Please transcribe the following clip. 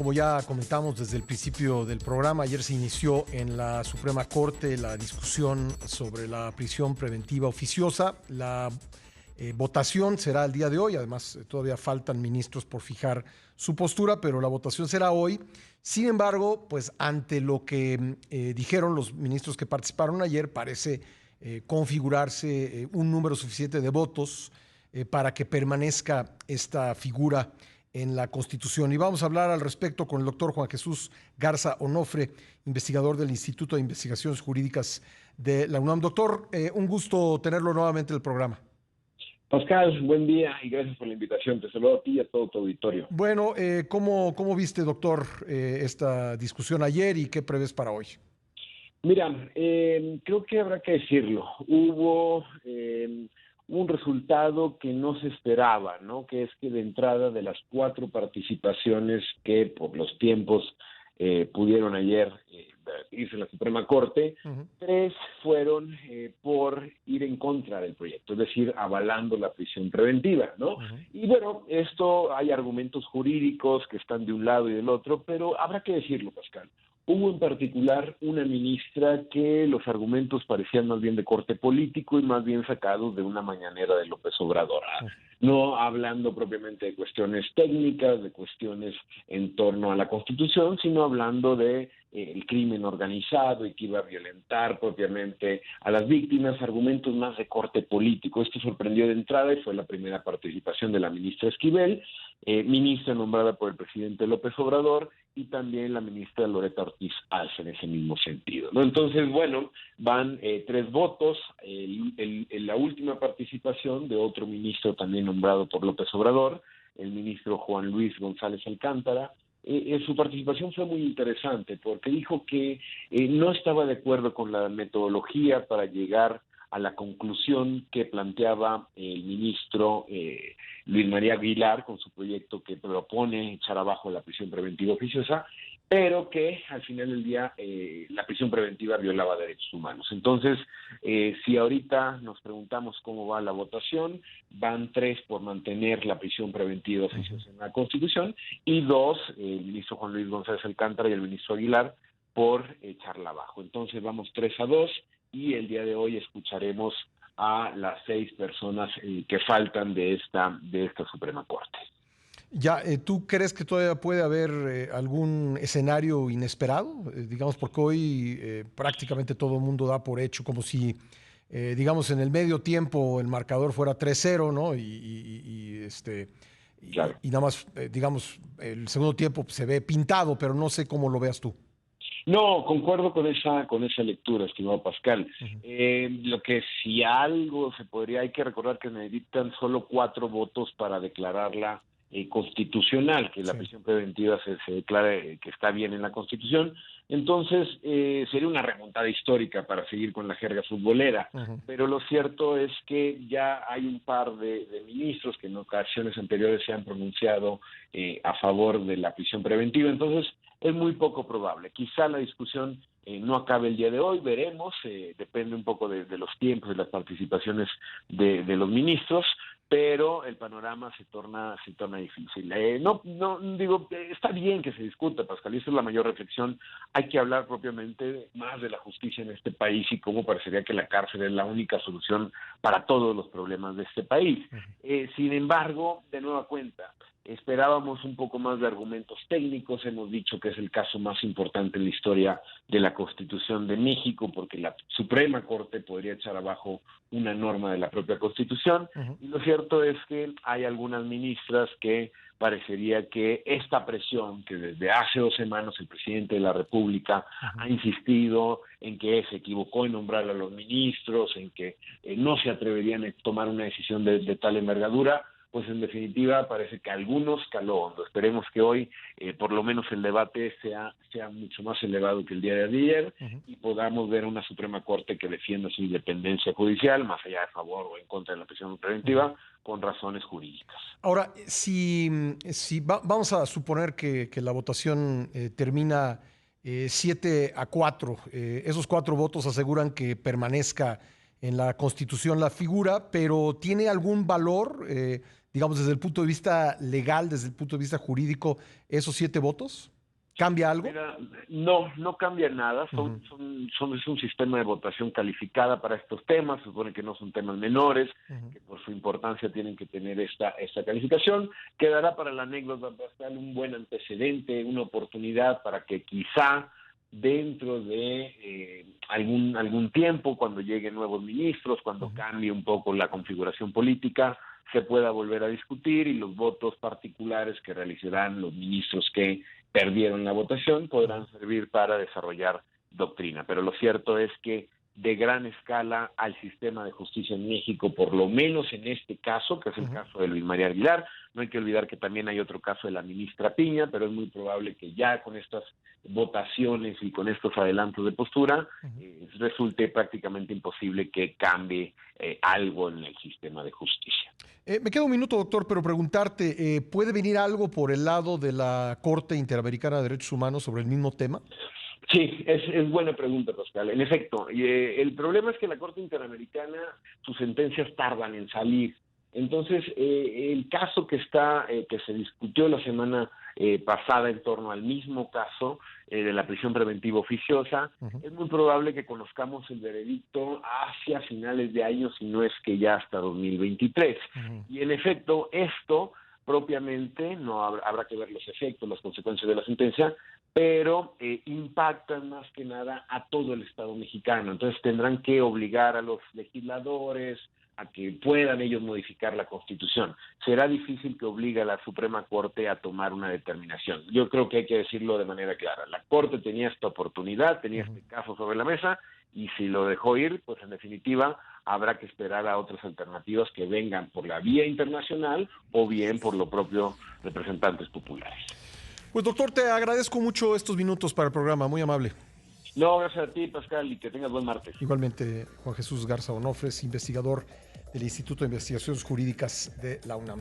como ya comentamos desde el principio del programa, ayer se inició en la Suprema Corte la discusión sobre la prisión preventiva oficiosa. La votación será el día de hoy, además todavía faltan ministros por fijar su postura, pero la votación será hoy. Sin embargo, pues ante lo que dijeron los ministros que participaron ayer, parece configurarse un número suficiente de votos para que permanezca esta figura en la Constitución. Y vamos a hablar al respecto con el doctor Juan Jesús Garza Onofre, investigador del Instituto de Investigaciones Jurídicas de la UNAM. Doctor, un gusto tenerlo nuevamente en el programa. Pascal, buen día y gracias por la invitación. Te saludo a ti y a todo tu auditorio. Bueno, ¿cómo viste, doctor, esta discusión ayer y qué prevés para hoy? Mira, creo que habrá que decirlo. Hubo un resultado que no se esperaba, ¿no? Que es que de entrada de las 4 participaciones que por los tiempos pudieron ayer irse a la Suprema Corte, 3 fueron por ir en contra del proyecto, es decir, avalando la prisión preventiva, ¿no? Y bueno, esto hay argumentos jurídicos que están de un lado y del otro, pero habrá que decirlo, Pascal. Hubo en particular una ministra que los argumentos parecían más bien de corte político y más bien sacados de una mañanera de López Obrador, no hablando propiamente de cuestiones técnicas, de cuestiones en torno a la Constitución, sino hablando de el crimen organizado y que iba a violentar propiamente a las víctimas, argumentos más de corte político. Esto sorprendió de entrada y fue la primera participación de la ministra Esquivel, ministra nombrada por el presidente López Obrador, y también la ministra Loreta Ortiz Alza en ese mismo sentido, ¿no? Entonces, bueno, van 3 votos. La última participación de otro ministro también nombrado por López Obrador, el ministro Juan Luis González Alcántara. Su participación fue muy interesante porque dijo que no estaba de acuerdo con la metodología para llegar a la conclusión que planteaba el ministro Luis María Aguilar con su proyecto que propone echar abajo la prisión preventiva oficiosa, pero que al final del día la prisión preventiva violaba derechos humanos. Entonces, si ahorita nos preguntamos cómo va la votación, van 3 por mantener la prisión preventiva oficiosa en la Constitución y 2, el ministro Juan Luis González Alcántara y el ministro Aguilar, por echarla abajo. Entonces vamos 3-2 y el día de hoy escucharemos a las 6 personas que faltan de esta Suprema Corte. Ya, ¿tú crees que todavía puede haber algún escenario inesperado? Digamos, porque hoy prácticamente todo el mundo da por hecho, como si, digamos, en el medio tiempo el marcador fuera 3-0, ¿no? Claro. Y nada más, digamos, el segundo tiempo se ve pintado, pero no sé cómo lo veas tú. No, concuerdo con esa lectura, estimado Pascal. Lo que si algo se podría, hay que recordar que necesitan solo 4 votos para declararla constitucional, que la prisión preventiva se declare que está bien en la Constitución. Entonces, sería una remontada histórica para seguir con la jerga futbolera. Pero lo cierto es que ya hay un par de ministros que en ocasiones anteriores se han pronunciado a favor de la prisión preventiva. Entonces, es muy poco probable. Quizá la discusión no acabe el día de hoy, veremos, depende un poco de los tiempos, de las participaciones de los ministros, pero el panorama se torna difícil. Está bien que se discuta, Pascal, y esa es la mayor reflexión. Hay que hablar propiamente más de la justicia en este país y cómo parecería que la cárcel es la única solución para todos los problemas de este país. Sin embargo, de nueva cuenta, esperábamos un poco más de argumentos técnicos. Hemos dicho que es el caso más importante en la historia de la Constitución de México, porque la Suprema Corte podría echar abajo una norma de la propia Constitución. Y lo cierto es que hay algunas ministras que parecería que esta presión que desde hace 2 semanas el presidente de la República ha insistido en que se equivocó en nombrar a los ministros, en que no se atreverían a tomar una decisión de tal envergadura, pues en definitiva parece que algunos caló hondo. Esperemos que hoy por lo menos el debate sea mucho más elevado que el día de ayer y podamos ver una Suprema Corte que defienda su independencia judicial, más allá de favor o en contra de la prisión preventiva, con razones jurídicas. Ahora, vamos a suponer que la votación termina 7-4, esos 4 votos aseguran que permanezca en la Constitución la figura, pero ¿tiene algún valor digamos, desde el punto de vista legal, desde el punto de vista jurídico, esos 7 votos? ¿Cambia algo? Mira, no cambia nada. Es un sistema de votación calificada para estos temas. Se supone que no son temas menores, que por su importancia tienen que tener esta calificación. Quedará para la anécdota, Pascal, un buen antecedente, una oportunidad para que quizá dentro de algún tiempo, cuando lleguen nuevos ministros, cuando cambie un poco la configuración política, se pueda volver a discutir y los votos particulares que realizarán los ministros que perdieron la votación podrán servir para desarrollar doctrina. Pero lo cierto es que de gran escala al sistema de justicia en México, por lo menos en este caso, que es el caso de Luis María Aguilar. No hay que olvidar que también hay otro caso de la ministra Piña, pero es muy probable que ya con estas votaciones y con estos adelantos de postura resulte prácticamente imposible que cambie algo en el sistema de justicia. Me queda un minuto, doctor, pero preguntarte, ¿puede venir algo por el lado de la Corte Interamericana de Derechos Humanos sobre el mismo tema? Sí, es buena pregunta, Pascal. En efecto, el problema es que la Corte Interamericana, sus sentencias tardan en salir. Entonces, el caso que se discutió la semana pasada en torno al mismo caso de la prisión preventiva oficiosa, es muy probable que conozcamos el veredicto hacia finales de año, si no es que ya hasta 2023. Y en efecto, esto propiamente, no habrá que ver los efectos, las consecuencias de la sentencia, pero impactan más que nada a todo el Estado mexicano. Entonces tendrán que obligar a los legisladores a que puedan ellos modificar la Constitución. Será difícil que obligue a la Suprema Corte a tomar una determinación. Yo creo que hay que decirlo de manera clara. La Corte tenía esta oportunidad, tenía este caso sobre la mesa, y si lo dejó ir, pues en definitiva habrá que esperar a otras alternativas que vengan por la vía internacional o bien por los propios representantes populares. Pues doctor, te agradezco mucho estos minutos para el programa, muy amable. No, gracias a ti, Pascal, y que tengas buen martes. Igualmente, Juan Jesús Garza Onofres, investigador del Instituto de Investigaciones Jurídicas de la UNAM.